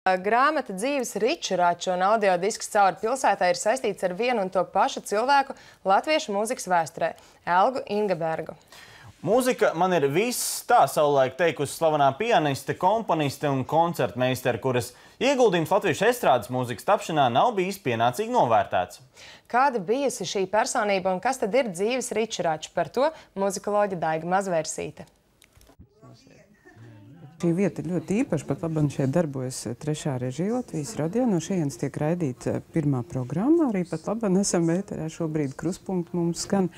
Grāmata Dzīves ričuraču un audiodisks Cauri pilsētai ir saistīts ar vienu un to pašu cilvēku latviešu mūzikas vēsturē – Elgu Ingebergu. Mūzika man ir viss, tā savulaik teikusi slavenā pianiste, komponiste un koncertmeistere, kuras ieguldījums latviešu estrādes mūzikas tapšanā nav bijis pienācīgi novērtēts. Kāda bijusi šī personība un kas tad ir Dzīves ričuraču? Par to muzikoloģe Daiga Mazvērsīte. Šī vieta ir ļoti īpaša, pat labam šeit darbojas trešā režija Latvijas radio. No šejienes tiek raidīta pirmā programma, arī pat labam esam ēterā šobrīd Kruspunkts mums skan.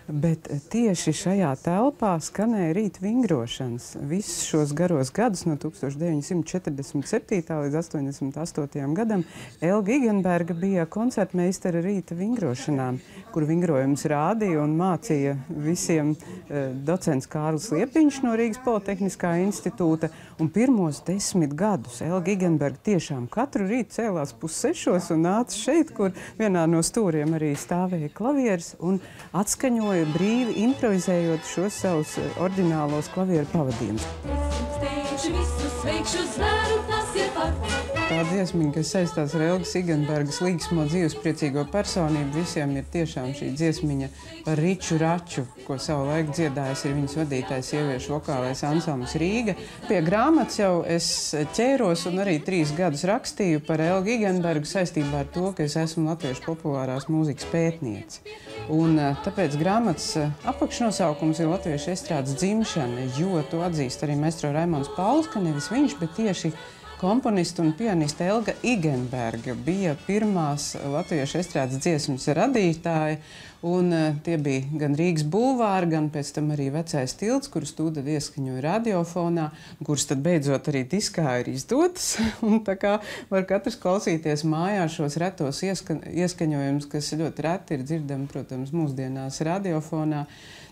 Bet tieši šajā telpā skanēja rīta vingrošanas. Visus šos garos gadus, no 1947. līdz 88. gadam, Elga Igenberga bija koncertmeistara rīta vingrošanām, kur vingrojums rādīja un mācīja visiem docents Kārlis Liepiņš no Rīgas Politehniskā institūta. Un pirmos 10 gadus Elga Igenberga tiešām katru rītu cēlās 5:30 un nāca šeit, kur vienā no stūriem arī stāvēja klavieres un atskaņoja brīvi, improvizējot šos savus oriģinālos klavieru pavadījumus. Tā dziesmiņa, kas saistās ar Elgas Igenbergas līksmo dzīvespriecīgo personību, visiem ir tiešām šī dziesmiņa par Riču Raču, ko savu laiku dziedājis ir viņas vadītājs sieviešu vokālais ansamblis Rīga. Pie grāmatas jau es ķēros un arī 3 gadus rakstīju par Elgu Igenbergu saistībā ar to, ka es esmu latviešu populārās mūzikas pētniece. Un tāpēc grāmatas apakšnosaukums ir Latviešu estrādes dzimšana, jo to atzīst arī maestro Raimonds Pauls, ka nevis viņš, bet tieši komponista un pianiste Elga Igenberga bija pirmās latviešu estrādes dziesmas radītāja, un tie bija gan Rīgas bulvāri, gan pēc tam arī Vecais tilts, kurus tūdaļ ieskaņoja radiofonā, kurus tad beidzot arī diskā ir izdotas, un tā kā var katrs klausīties mājās šos retos ieskaņojumus, kas ļoti reti ir dzirdami, protams, mūsdienās radiofonā.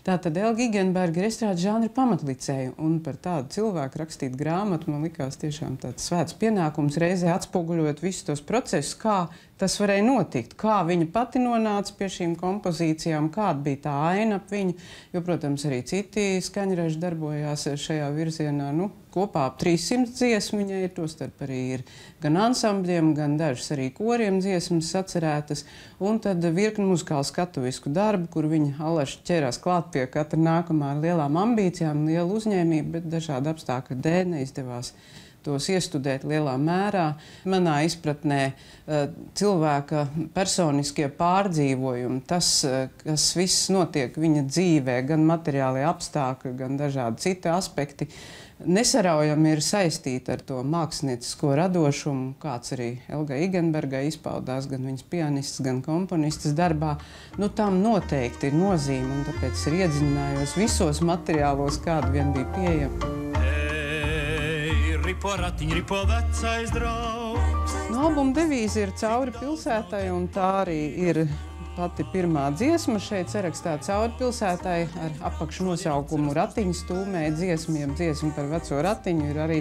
Tātad Elga Igenberga ir estrādes žanra pamatlicēja, un par tādu cilvēku rakstīt grāmatu man likās tiešām tāds svēts pienākums, reizē atspoguļot visus tos procesus, kā tas varēja notikt, kā viņa pati nonāca pie šīm kompozīcijām, kāda bija tā aina ap viņu, jo, protams, arī citi skaņreži darbojās šajā virzienā. Kopā ap 300 dziesmu viņai ir, tostarp arī ir gan ansambļiem, gan dažas arī koriem dziesmas sacerētas, un tad virkni muzikālu skatuvisku darbu, kur viņa allaši ķerās klāt pie katra nākamā ar lielām ambīcijām, lielu uzņēmību, bet dažādu apstākļu dēļ neizdevās tos iestudēt lielā mērā. Manā izpratnē cilvēka personiskie pārdzīvojumi, tas, kas viss notiek viņa dzīvē, gan materiālie apstākļi, gan dažādi citi aspekti, nesaraujami ir saistīti ar to māksliniecisko radošumu, kāds arī Elgai Igenbergai izpaudās gan viņas pianistas, gan komponistas darbā. Tam noteikti ir nozīme, un tāpēc ir iedziļinājos visos materiālos, kādi vien bija pieejami. Albuma devīze ir Cauri pilsētai, un tā arī ir pati pirmā dziesma šeit sarakstā Cauri pilsētai ar apakšnosaukumu Ratiņu stūmē dziesma, jeb dziesma par veco ratiņu, ir arī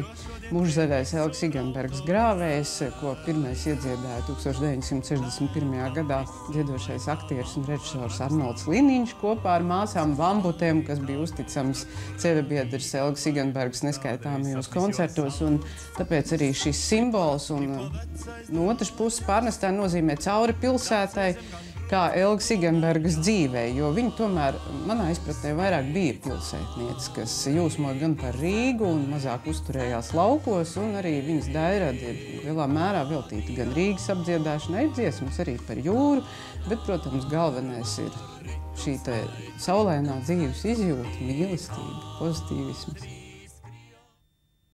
mūžzaļais Elgas Igenbergas grāvējs, ko pirmais iedziedāja 1961. gadā dziedošais aktieris un režisors Arnolds Liniņš kopā ar māsām Vambutēm, kas bija uzticams ceļabiedrs Elgas Igenbergas neskaitāmajos koncertos, un tāpēc arī šis simbols un no otras puses pārnestā nozīmē Cauri pilsētai, kā Elgas Igenbergas dzīvē, jo viņa tomēr, manā izpratnē, vairāk bija pilsētniece, kas jūsmoja gan par Rīgu un mazāk uzturējās laukos, un arī viņas dairadi ir lielā mērā veltīti gan Rīgas apdziedāšanai, ir dziesmas arī par jūru, bet, protams, galvenais ir šī saulainā dzīves izjūta, mīlestība, pozitīvisms.